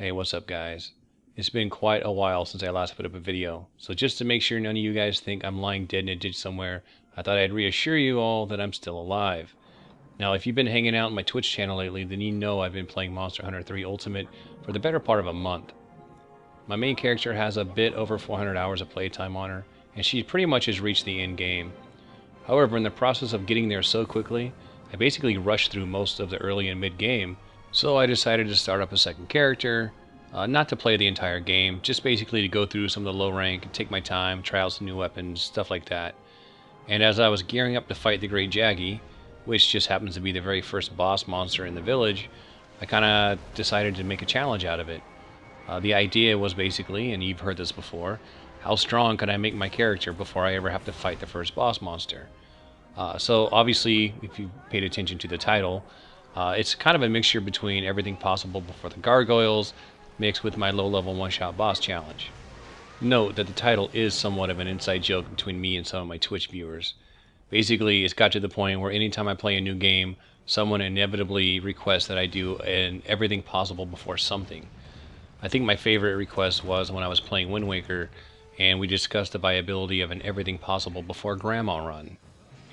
Hey, what's up guys? It's been quite a while since I last put up a video, so just to make sure none of you guys think I'm lying dead in a ditch somewhere, I thought I'd reassure you all that I'm still alive. Now, if you've been hanging out on my Twitch channel lately, then you know I've been playing Monster Hunter 3 Ultimate for the better part of a month. My main character has a bit over 400 hours of playtime on her, and she pretty much has reached the end game. However, in the process of getting there so quickly, I basically rushed through most of the early and mid game, so I decided to start up a second character, not to play the entire game, just basically to go through some of the low rank, take my time, try out some new weapons, stuff like that. And as I was gearing up to fight the Great Jaggi, which just happens to be the very first boss monster in the village, I kind of decided to make a challenge out of it. The idea was basically, and you've heard this before, how strong could I make my character before I ever have to fight the first boss monster? So obviously, if you paid attention to the title, it's kind of a mixture between everything possible before the gargoyles, mixed with my low-level one-shot boss challenge. Note that the title is somewhat of an inside joke between me and some of my Twitch viewers. Basically, it's got to the point where anytime I play a new game, someone inevitably requests that I do an everything possible before something. I think my favorite request was when I was playing Wind Waker, and we discussed the viability of an everything possible before grandma run.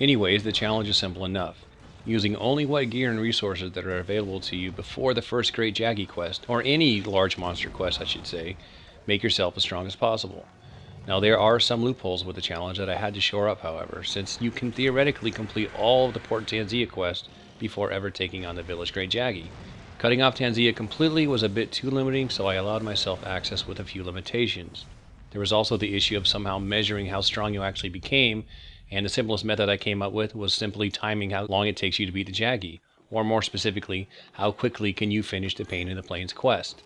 Anyways, the challenge is simple enough. Using only what gear and resources that are available to you before the first Great Jaggi quest, or any large monster quest I should say, make yourself as strong as possible. Now there are some loopholes with the challenge that I had to shore up, however, since you can theoretically complete all of the Port Tanzia quest before ever taking on the village Great Jaggi. Cutting off Tanzia completely was a bit too limiting, so I allowed myself access with a few limitations. There was also the issue of somehow measuring how strong you actually became, and the simplest method I came up with was simply timing how long it takes you to beat the Jaggi, or more specifically, how quickly can you finish the Pain in the Plains quest.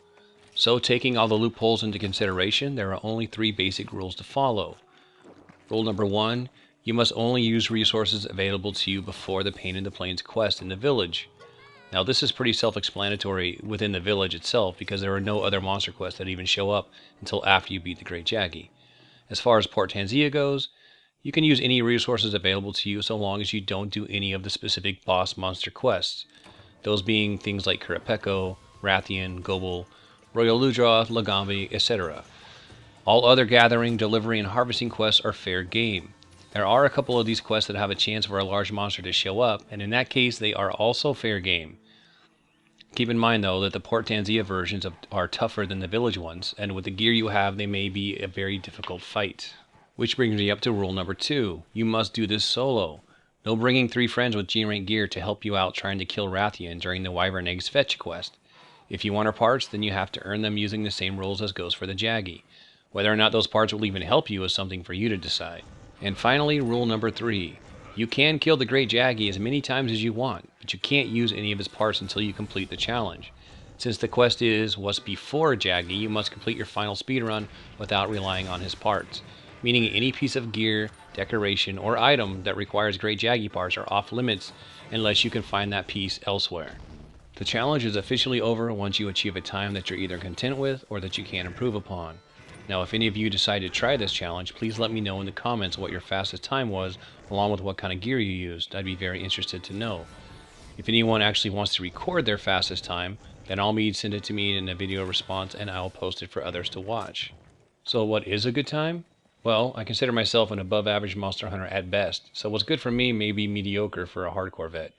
So taking all the loopholes into consideration, there are only 3 basic rules to follow. Rule number 1, you must only use resources available to you before the Pain in the Plains quest in the village. Now this is pretty self-explanatory within the village itself because there are no other monster quests that even show up until after you beat the Great Jaggi. As far as Port Tanzia goes, you can use any resources available to you so long as you don't do any of the specific boss monster quests. Those being things like Kurapeko, Rathian, Gobel, Royal Ludra, Lagambi, etc. All other gathering, delivery, and harvesting quests are fair game. There are a couple of these quests that have a chance for a large monster to show up, and in that case they are also fair game. Keep in mind though that the Port Tanzia versions are tougher than the village ones, and with the gear you have they may be a very difficult fight. Which brings me up to rule number 2. You must do this solo. No bringing 3 friends with G-rank gear to help you out trying to kill Rathian during the Wyvern Eggs fetch quest. If you want her parts, then you have to earn them using the same rules as goes for the Jaggi. Whether or not those parts will even help you is something for you to decide. And finally, rule number 3. You can kill the Great Jaggi as many times as you want, but you can't use any of his parts until you complete the challenge. Since the quest is what's before Jaggi, you must complete your final speedrun without relying on his parts. Meaning any piece of gear, decoration, or item that requires Great Jaggi parts are off limits unless you can find that piece elsewhere. The challenge is officially over once you achieve a time that you're either content with or that you can improve upon. Now if any of you decide to try this challenge, please let me know in the comments what your fastest time was, along with what kind of gear you used. I'd be very interested to know. If anyone actually wants to record their fastest time, then all means send it to me in a video response and I'll post it for others to watch. So what is a good time? Well, I consider myself an above-average monster hunter at best, so what's good for me may be mediocre for a hardcore vet.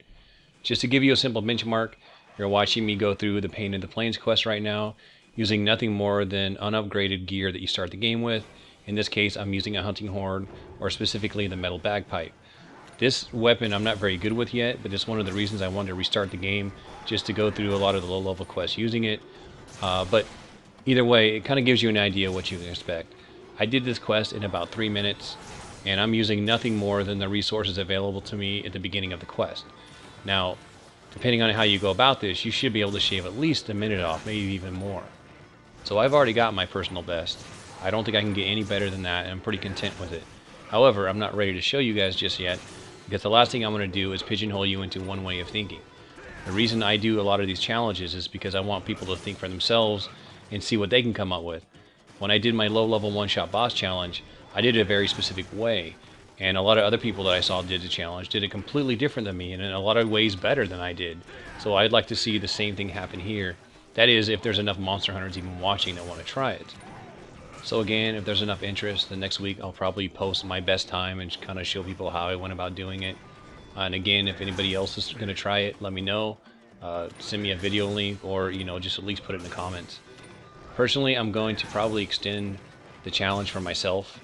Just to give you a simple benchmark, you're watching me go through the Pain in the Plains quest right now, using nothing more than unupgraded gear that you start the game with. In this case, I'm using a hunting horn, or specifically the metal bagpipe. This weapon I'm not very good with yet, but it's one of the reasons I wanted to restart the game, just to go through a lot of the low-level quests using it. But either way, it kind of gives you an idea what you can expect. I did this quest in about 3 minutes, and I'm using nothing more than the resources available to me at the beginning of the quest. Now, depending on how you go about this, you should be able to shave at least a minute off, maybe even more. So I've already got my personal best. I don't think I can get any better than that, and I'm pretty content with it. However, I'm not ready to show you guys just yet, because the last thing I'm going to do is pigeonhole you into one way of thinking. The reason I do a lot of these challenges is because I want people to think for themselves and see what they can come up with. When I did my low-level one-shot boss challenge, I did it a very specific way, and a lot of other people that I saw did the challenge did it completely different than me, and in a lot of ways better than I did. So I'd like to see the same thing happen here, That is, if there's enough monster hunters even watching that want to try it. So again, if there's enough interest, the next week I'll probably post my best time and kind of show people how I went about doing it. And again, if anybody else is going to try it, let me know. Send me a video link, or just at least put it in the comments. Personally, I'm going to probably extend the challenge for myself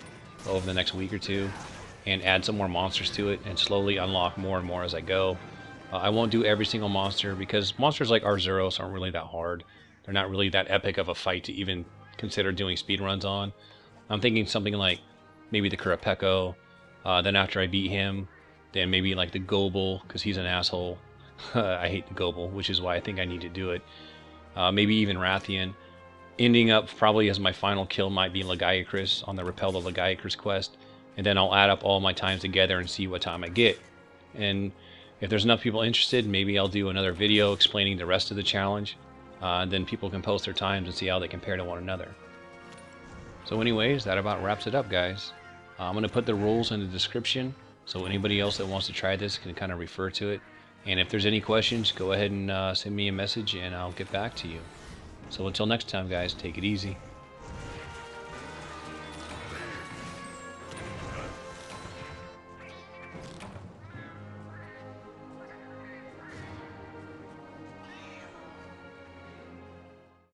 over the next week or two and add some more monsters to it and slowly unlock more and more as I go. I won't do every single monster because monsters like Arzuros aren't really that hard. They're not really that epic of a fight to even consider doing speedruns on. I'm thinking something like maybe the Kurapeko, then after I beat him, then maybe like the Gobel, because he's an asshole. I hate the Gobel, which is why I think I need to do it. Maybe even Rathian. Ending up probably as my final kill might be Lagiacrus on the Repel the Lagiacrus quest, and then I'll add up all my times together and see what time I get. And if there's enough people interested, maybe I'll do another video explaining the rest of the challenge. Then people can post their times and see how they compare to one another. So anyways, that about wraps it up, guys. I'm going to put the rules in the description, so anybody else that wants to try this can kind of refer to it. And if there's any questions, go ahead and send me a message and I'll get back to you. So until next time, guys, take it easy.